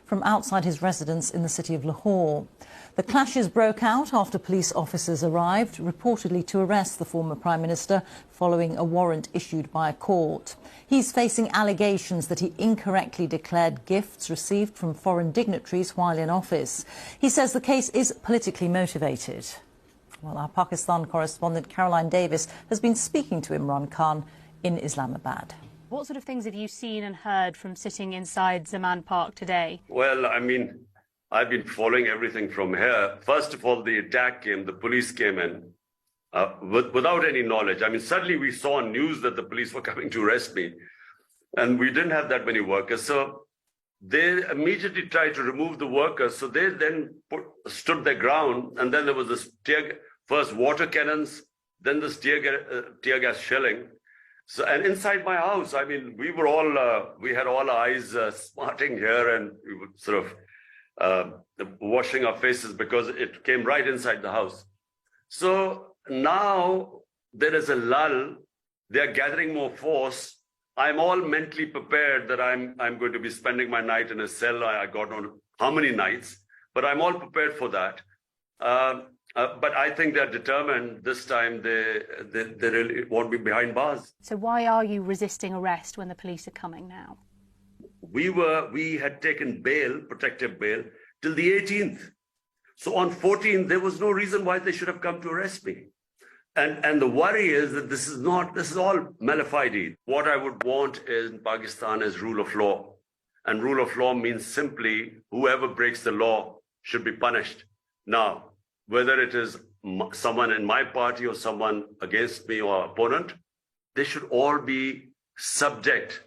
from outside his residence in the city of Lahore. The clashes broke out after police officers arrived, reportedly to arrest the former Prime Minister following a warrant issued by a court. He's facing allegations that he incorrectly declared gifts received from foreign dignitaries while in office. He says the case is politically motivated. Well, our Pakistan correspondent Caroline Davis has been speaking to Imran Khan in Islamabad. What sort of things have you seen and heard from sitting inside Zaman Park today? Well, I've been following everything from here. First of all, the attack came, the police came in without any knowledge. Suddenly we saw on news that the police were coming to arrest me, and we didn't have that many workers. So they immediately tried to remove the workers. So they then stood their ground, and then there was this first water cannons, then this tear gas shelling. So, and inside my house, we had all our eyes smarting here, and we were sort of washing our faces because it came right inside the house. So now there is a lull. They're gathering more force. I'm all mentally prepared that I'm going to be spending my night in a cell. I got on how many nights, but I'm all prepared for that. But I think they're determined this time. They really won't be behind bars. So why are you resisting arrest when the police are coming now? We had taken bail, protective bail, till the 18th. So on 14th, there was no reason why they should have come to arrest me. And the worry is that this is all mala fide. What I would want in Pakistan is rule of law. And rule of law means simply whoever breaks the law should be punished. Now, whether it is someone in my party or someone against me or opponent, they should all be subject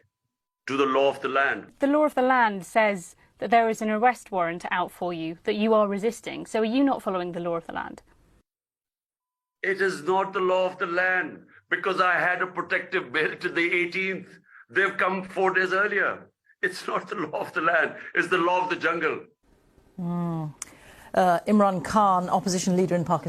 to the law of the land. The law of the land says that there is an arrest warrant out for you, that you are resisting. So are you not following the law of the land? It is not the law of the land, because I had a protective bail to the 18th. They've come 4 days earlier. It's not the law of the land, it's the law of the jungle. Imran Khan, opposition leader in Pakistan.